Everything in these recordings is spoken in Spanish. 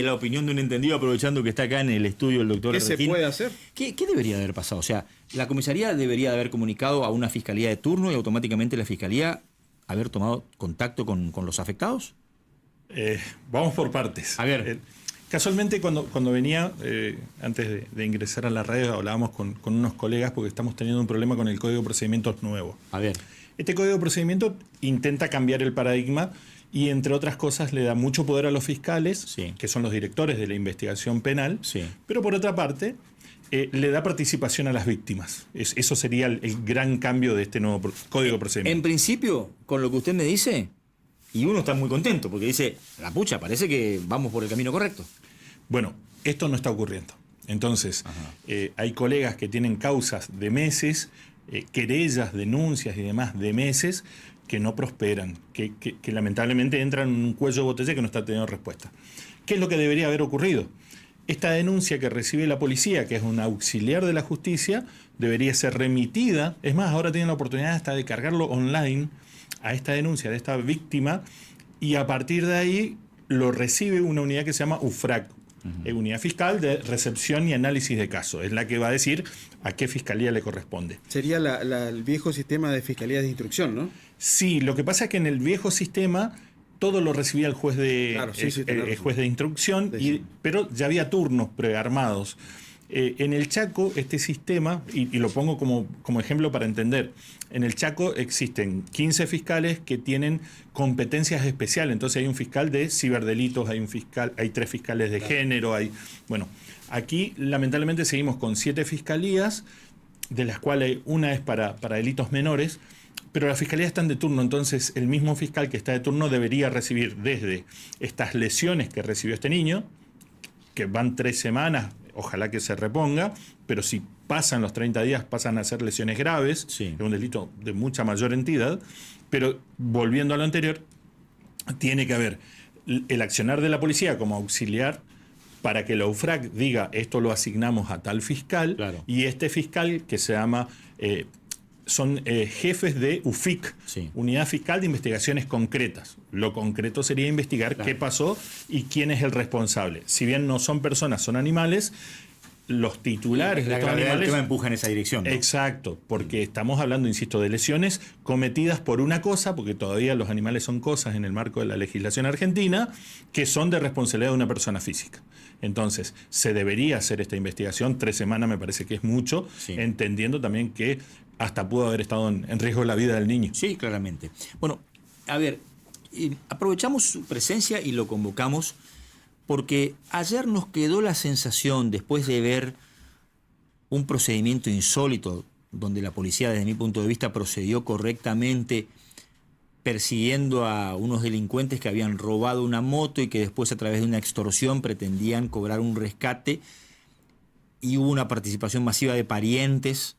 La opinión de un entendido, aprovechando que está acá en el estudio el doctor ¿Qué se Regín. puede hacer? ¿Qué debería haber pasado? O sea, la comisaría debería haber comunicado a una fiscalía de turno y automáticamente la fiscalía haber tomado contacto con los afectados. Vamos por partes. A ver. Casualmente cuando venía, antes de ingresar a la radio, hablábamos con unos colegas porque estamos teniendo un problema con el Código de Procedimientos nuevo. A ver. Este Código de Procedimientos intenta cambiar el paradigma y, entre otras cosas, le da mucho poder a los fiscales, Sí. que son los directores de la investigación penal, Sí. pero por otra parte, le da participación a las víctimas. Eso sería el gran cambio de este nuevo Código de Procedimientos. En principio, con lo que usted me dice, y uno está muy contento, porque dice, la pucha, parece que vamos por el camino correcto. Bueno, esto no está ocurriendo. Entonces, hay colegas que tienen causas de meses, querellas, denuncias y demás de meses que no prosperan, que lamentablemente entran en un cuello de botella que no está teniendo respuesta. ¿Qué es lo que debería haber ocurrido? Esta denuncia que recibe la policía, que es un auxiliar de la justicia, debería ser remitida. Es más, ahora tienen la oportunidad hasta de cargarlo online a esta denuncia de esta víctima y a partir de ahí lo recibe una unidad que se llama UFRAC, Unidad Fiscal de Recepción y Análisis de Casos. Es la que va a decir a qué fiscalía le corresponde. Sería el viejo sistema de fiscalías de instrucción, ¿no? Sí, lo que pasa es que en el viejo sistema todo lo recibía el juez de, Claro, sí, el juez de instrucción, Sí. pero ya había turnos prearmados. En el Chaco, este sistema, y lo pongo como ejemplo para entender, en el Chaco existen 15 fiscales que tienen competencias especiales. Entonces hay un fiscal de ciberdelitos, hay 3 fiscales de género, bueno, aquí lamentablemente seguimos con 7 fiscalías, de las cuales una es para delitos menores, pero las fiscalías están de turno, entonces el mismo fiscal que está de turno debería recibir desde estas lesiones que recibió este niño, que van 3 semanas, ojalá que se reponga, pero si pasan los 30 días pasan a ser lesiones graves, Sí. es un delito de mucha mayor entidad, pero volviendo a lo anterior, tiene que haber el accionar de la policía como auxiliar para que la UFRAC diga esto lo asignamos a tal fiscal, Claro. y este fiscal que se llama... son jefes de UFIC, Sí. Unidad Fiscal de Investigaciones Concretas. Lo concreto sería investigar Claro. qué pasó y quién es el responsable. Si bien no son personas, son animales, los titulares de La estos gravedad del animales... tema empuja en esa dirección, ¿no? Exacto, porque estamos hablando, insisto, de lesiones cometidas por una cosa, porque todavía los animales son cosas en el marco de la legislación argentina, que son de responsabilidad de una persona física. Entonces, se debería hacer esta investigación. 3 semanas me parece que es mucho, Sí. entendiendo también que hasta pudo haber estado en riesgo la vida del niño. Sí, claramente. Bueno, a ver, aprovechamos su presencia y lo convocamos porque ayer nos quedó la sensación, después de ver un procedimiento insólito, donde la policía, desde mi punto de vista, procedió correctamente persiguiendo a unos delincuentes que habían robado una moto y que después, a través de una extorsión, pretendían cobrar un rescate, y hubo una participación masiva de parientes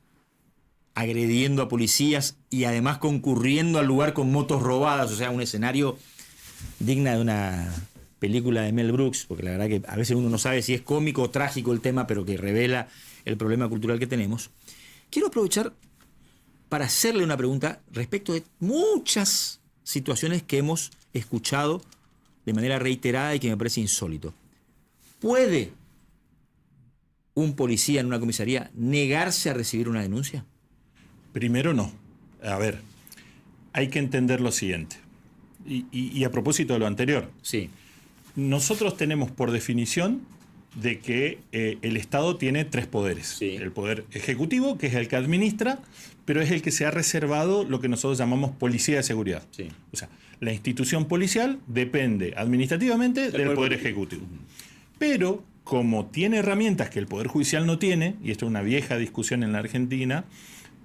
agrediendo a policías y además concurriendo al lugar con motos robadas. O sea, un escenario digna de una película de Mel Brooks, porque la verdad que a veces uno no sabe si es cómico o trágico el tema, pero que revela el problema cultural que tenemos. Quiero aprovechar para hacerle una pregunta respecto de muchas situaciones que hemos escuchado de manera reiterada y que me parece insólito. ¿Puede un policía en una comisaría negarse a recibir una denuncia? Primero no. A ver, hay que entender lo siguiente. Y a propósito de lo anterior, Sí. nosotros tenemos por definición de que el Estado tiene 3 poderes. Sí. El poder ejecutivo, que es el que administra, pero es el que se ha reservado lo que nosotros llamamos policía de seguridad. Sí. O sea, la institución policial depende administrativamente del poder ejecutivo. Pero como tiene herramientas que el Poder Judicial no tiene, y esto es una vieja discusión en la Argentina,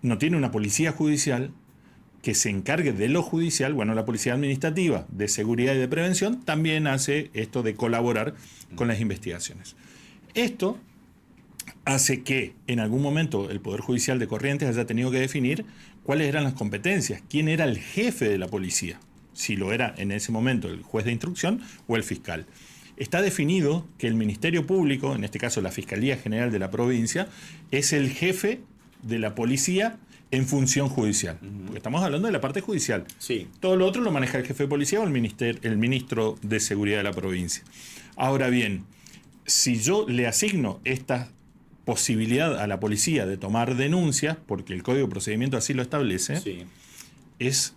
no tiene una policía judicial que se encargue de lo judicial. Bueno, la Policía Administrativa de Seguridad y de Prevención también hace esto de colaborar con las investigaciones. Esto hace que en algún momento el Poder Judicial de Corrientes haya tenido que definir cuáles eran las competencias, quién era el jefe de la policía, si lo era en ese momento el juez de instrucción o el fiscal. Está definido que el Ministerio Público, en este caso la Fiscalía General de la provincia, es el jefe de la policía en función judicial. Porque estamos hablando de la parte judicial. Sí. Todo lo otro lo maneja el jefe de policía o el ministro de Seguridad de la provincia. Ahora bien, si yo le asigno esta posibilidad a la policía de tomar denuncias, porque el Código de Procedimiento así lo establece, Sí. es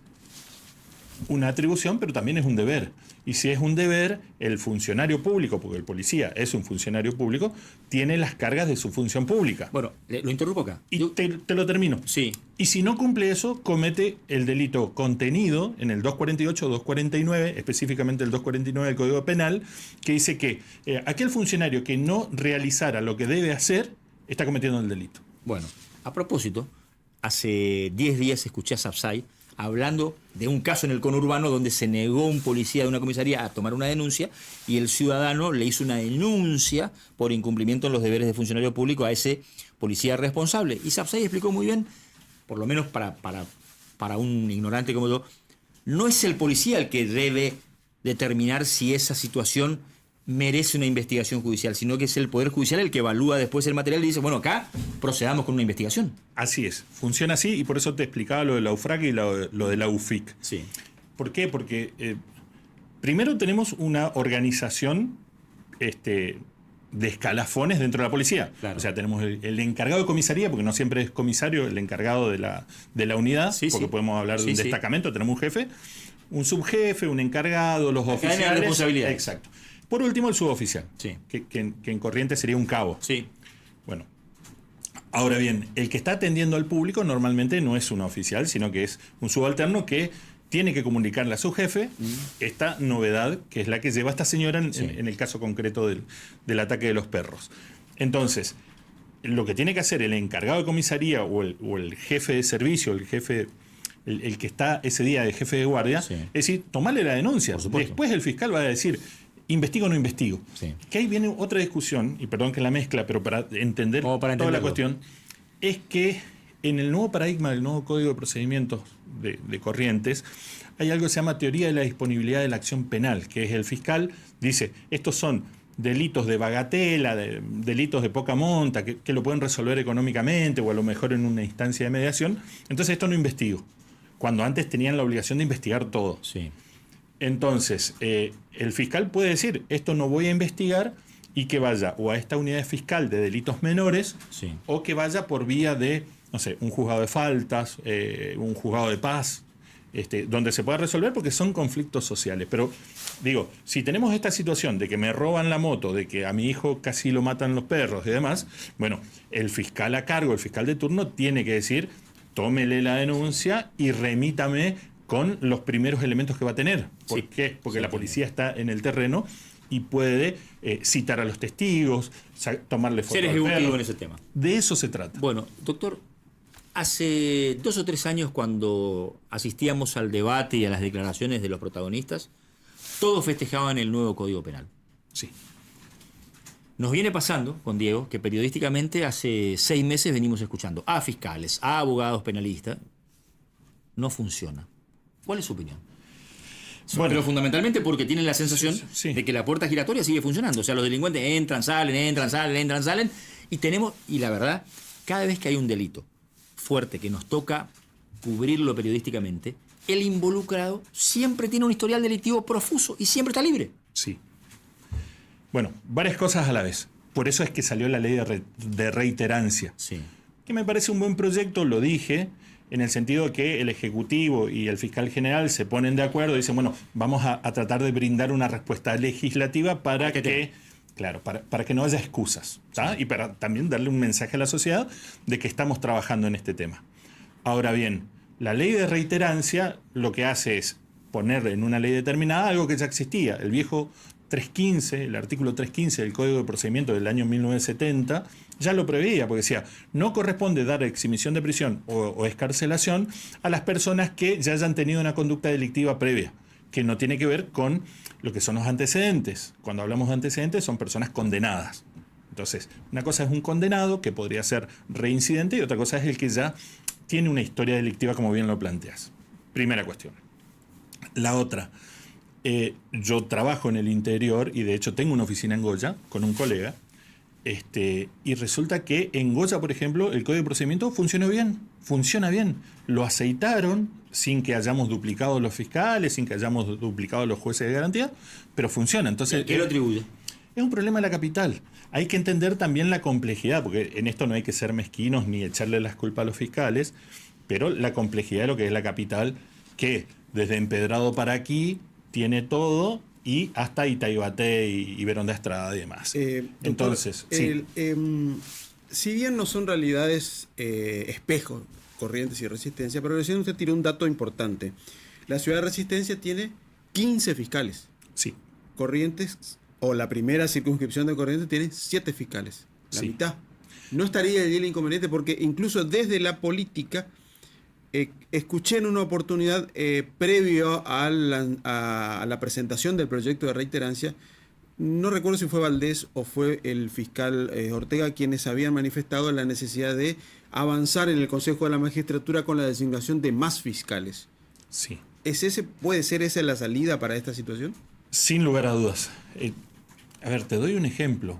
una atribución, pero también es un deber. Y si es un deber, el funcionario público, porque el policía es un funcionario público, tiene las cargas de su función pública. Bueno, lo interrumpo acá. Y te lo termino. Sí. Y si no cumple eso, comete el delito contenido en el 248 o 249, específicamente el 249 del Código Penal, que dice que aquel funcionario que no realizara lo que debe hacer, está cometiendo el delito. Bueno, a propósito, hace 10 días escuché a Sapsay hablando de un caso en el conurbano donde se negó un policía de una comisaría a tomar una denuncia y el ciudadano le hizo una denuncia por incumplimiento en los deberes de funcionario público a ese policía responsable. Y Sapsay explicó muy bien, por lo menos para un ignorante como yo, no es el policía el que debe determinar si esa situación merece una investigación judicial, sino que es el Poder Judicial el que evalúa después el material y dice, bueno, acá procedamos con una investigación. Así es, funciona así y por eso te explicaba lo de la UFRAC y lo de la UFIC. Sí. ¿Por qué? Porque primero tenemos una organización de escalafones dentro de la policía. Claro. O sea, tenemos el encargado de comisaría, porque no siempre es comisario, el encargado de la unidad, Sí, porque sí. podemos hablar de Sí, un sí. destacamento, tenemos un jefe, un subjefe, un encargado, los cadena de oficiales. responsabilidades. Exacto. Por último, el suboficial, Sí. que en Corrientes sería un cabo. Sí. Bueno, ahora bien, el que está atendiendo al público normalmente no es un oficial, sino que es un subalterno que tiene que comunicarle a su jefe esta novedad, que es la que lleva esta señora en el caso concreto del ataque de los perros. Entonces, lo que tiene que hacer el encargado de comisaría o el jefe de servicio, el jefe, el que está ese día de jefe de guardia, Sí. es decir, tomarle la denuncia. Por supuesto. Después el fiscal va a decir, ¿investigo o no investigo? Sí. Que ahí viene otra discusión, y perdón que la mezcla, pero para entender Como para toda la entenderlo. cuestión, es que en el nuevo paradigma del nuevo Código de Procedimientos de Corrientes, hay algo que se llama teoría de la disponibilidad de la acción penal, que es el fiscal dice, estos son delitos de bagatela, delitos de poca monta, que lo pueden resolver económicamente o a lo mejor en una instancia de mediación, entonces esto no investigo, cuando antes tenían la obligación de investigar todo. Sí. Entonces, el fiscal puede decir, esto no voy a investigar y que vaya o a esta unidad fiscal de delitos menores Sí. o que vaya por vía de, no sé, un juzgado de faltas, un juzgado de paz, donde se pueda resolver porque son conflictos sociales. Pero digo, si tenemos esta situación de que me roban la moto, de que a mi hijo casi lo matan los perros y demás, bueno, el fiscal a cargo, el fiscal de turno tiene que decir, tómele la denuncia y remítame con los primeros elementos que va a tener. ¿Por Sí. qué? Porque Sí, la policía está en el terreno y puede citar a los testigos, tomarle fotos Ser al ejecutivo perro. en ese tema. De eso se trata. Bueno, doctor, hace 2 o 3 años cuando asistíamos al debate y a las declaraciones de los protagonistas, todos festejaban el nuevo Código Penal. Sí. Nos viene pasando con Diego que periodísticamente hace 6 meses venimos escuchando a fiscales, a abogados penalistas. No funciona. ¿Cuál es su opinión? Bueno. Pero fundamentalmente porque tienen la sensación Sí. de que la puerta giratoria sigue funcionando. O sea, los delincuentes entran, salen, entran, salen, entran, salen. Y la verdad, cada vez que hay un delito fuerte que nos toca cubrirlo periodísticamente, el involucrado siempre tiene un historial delictivo profuso y siempre está libre. Sí. Bueno, varias cosas a la vez. Por eso es que salió la ley de reiterancia. Sí. Que me parece un buen proyecto, lo dije, en el sentido de que el Ejecutivo y el Fiscal General se ponen de acuerdo y dicen, bueno, vamos a tratar de brindar una respuesta legislativa para que no haya excusas, ¿tá? Y para también darle un mensaje a la sociedad de que estamos trabajando en este tema. Ahora bien, la ley de reiterancia lo que hace es poner en una ley determinada algo que ya existía. El viejo 315, el artículo 315 del Código de Procedimiento del año 1970, ya lo preveía, porque decía, no corresponde dar exhibición de prisión o escarcelación a las personas que ya hayan tenido una conducta delictiva previa, que no tiene que ver con lo que son los antecedentes. Cuando hablamos de antecedentes son personas condenadas. Entonces, una cosa es un condenado, que podría ser reincidente, y otra cosa es el que ya tiene una historia delictiva, como bien lo planteas. Primera cuestión. La otra, yo trabajo en el interior y de hecho tengo una oficina en Goya con un colega Y resulta que en Goya, por ejemplo, el Código de Procedimiento funciona bien. Lo aceitaron sin que hayamos duplicado los fiscales, sin que hayamos duplicado los jueces de garantía, pero funciona. Entonces, ¿Qué lo atribuye? es un problema de la capital. Hay que entender también la complejidad, porque en esto no hay que ser mezquinos ni echarle las culpas a los fiscales, pero la complejidad de lo que es la capital, que desde Empedrado para aquí tiene todo, y hasta Itaibate y Verón de Estrada y demás. Doctor, Entonces, sí. Si bien no son realidades espejos, Corrientes y Resistencia, pero recién usted tiró un dato importante. La ciudad de Resistencia tiene 15 fiscales. Sí. Corrientes, o la primera circunscripción de Corrientes, tiene 7 fiscales. La Sí. mitad. No estaría allí el inconveniente porque incluso desde la política escuché en una oportunidad previo a la presentación del proyecto de reiterancia, no recuerdo si fue Valdés o fue el fiscal Ortega quienes habían manifestado la necesidad de avanzar en el Consejo de la Magistratura con la designación de más fiscales. Sí. ¿Puede ser esa la salida para esta situación? Sin lugar a dudas. A ver, te doy un ejemplo.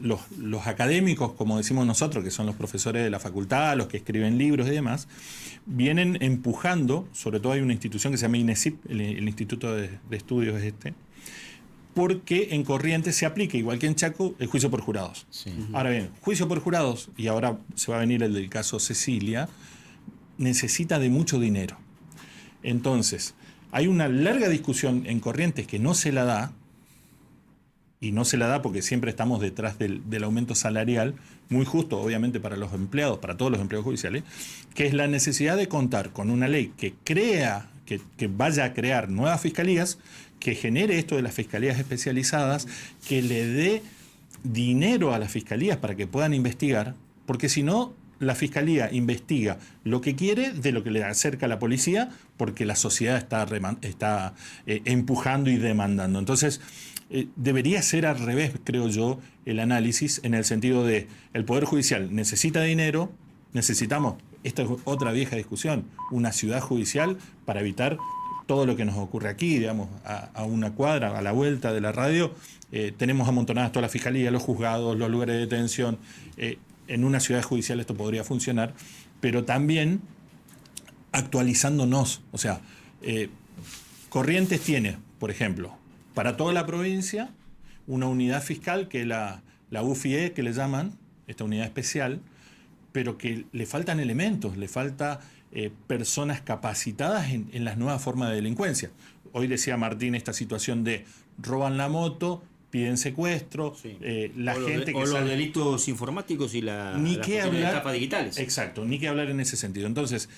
Los académicos, como decimos nosotros, que son los profesores de la facultad, los que escriben libros y demás, vienen empujando, sobre todo hay una institución que se llama INESIP, el Instituto de Estudios porque en Corrientes se aplica, igual que en Chaco, el juicio por jurados. Sí. Ahora bien, juicio por jurados, y ahora se va a venir el del caso Cecilia, necesita de mucho dinero. Entonces, hay una larga discusión en Corrientes que no se la da, y no se la da porque siempre estamos detrás del aumento salarial, muy justo obviamente para los empleados, para todos los empleados judiciales, que es la necesidad de contar con una ley que vaya a crear nuevas fiscalías, que genere esto de las fiscalías especializadas, que le dé dinero a las fiscalías para que puedan investigar, porque si no, la fiscalía investiga lo que quiere de lo que le acerca a la policía, porque la sociedad está empujando y demandando. Entonces, debería ser al revés, creo yo, el análisis, en el sentido de el Poder Judicial necesita dinero, necesitamos, esta es otra vieja discusión, una ciudad judicial para evitar todo lo que nos ocurre aquí, digamos, a una cuadra, a la vuelta de la radio, tenemos amontonadas todas las fiscalías, los juzgados, los lugares de detención. En una ciudad judicial esto podría funcionar, pero también actualizándonos. O sea, Corrientes tiene, por ejemplo, para toda la provincia, una unidad fiscal que es la UFIE, que le llaman, esta unidad especial, pero que le faltan elementos, le falta personas capacitadas en las nuevas formas de delincuencia. Hoy decía Martín esta situación de roban la moto, piden secuestro, Sí. los delitos informáticos y las estafas digitales. Exacto, ni que hablar en ese sentido. Entonces,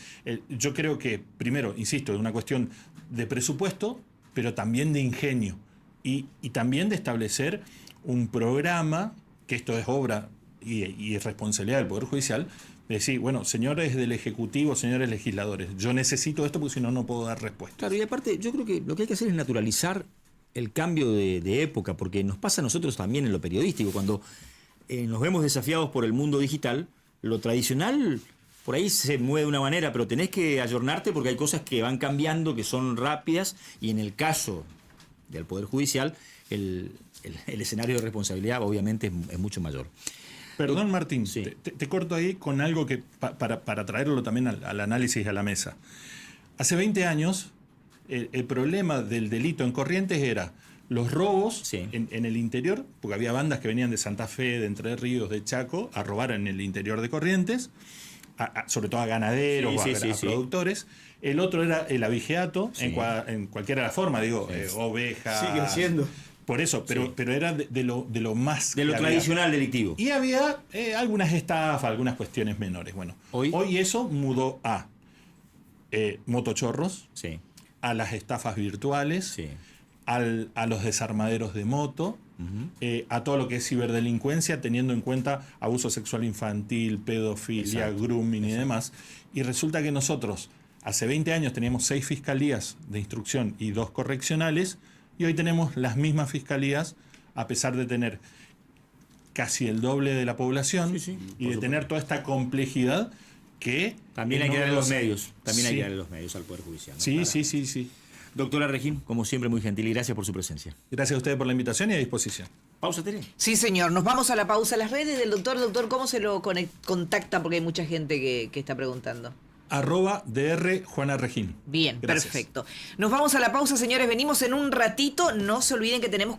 yo creo que, primero, insisto, es una cuestión de presupuesto, pero también de ingenio. Y también de establecer un programa, que esto es obra y responsabilidad del Poder Judicial, de decir, bueno, señores del Ejecutivo, señores legisladores, yo necesito esto porque si no, no puedo dar respuesta. Claro, y aparte, yo creo que lo que hay que hacer es naturalizar el cambio de época, porque nos pasa a nosotros también en lo periodístico. Cuando nos vemos desafiados por el mundo digital, lo tradicional por ahí se mueve de una manera, pero tenés que ayornarte porque hay cosas que van cambiando, que son rápidas, y en el caso del Poder Judicial, el escenario de responsabilidad obviamente es mucho mayor. Perdón, Martín, Sí. te corto ahí con algo que para traerlo también al análisis a la mesa. Hace 20 años, el problema del delito en Corrientes era los robos Sí. en el interior, porque había bandas que venían de Santa Fe, de Entre Ríos, de Chaco, a robar en el interior de Corrientes, sobre todo a ganaderos Sí, o sí, a sí. productores. El otro era el abigeato, Sí. en cualquiera de la forma, digo, ovejas. Sigue siendo. Por eso, Sí. pero era de lo más... De lo que había. tradicional delictivo. Y había algunas estafas, algunas cuestiones menores. Bueno, hoy eso mudó a motochorros, Sí, a las estafas virtuales, sí. a los desarmaderos de moto, a todo lo que es ciberdelincuencia, teniendo en cuenta abuso sexual infantil, pedofilia, Exacto, grooming y demás. Y resulta que nosotros, hace 20 años teníamos 6 fiscalías de instrucción y 2 correccionales, y hoy tenemos las mismas fiscalías, a pesar de tener casi el doble de la población Sí, sí, y por de supuesto. tener toda esta complejidad que... También hay que darle los medios. También hay Sí. que darle los medios al Poder Judicial, ¿no? Sí, Para- sí. Doctora Regín, como siempre, muy gentil y gracias por su presencia. Gracias a ustedes por la invitación y a disposición. Pausa, Tere. Sí, señor. Nos vamos a la pausa. Las redes del doctor. Doctor, ¿cómo se lo contacta? Porque hay mucha gente que está preguntando. @dr Juana Regín. Bien, Gracias. perfecto. Nos vamos a la pausa, señores. Venimos en un ratito. No se olviden que tenemos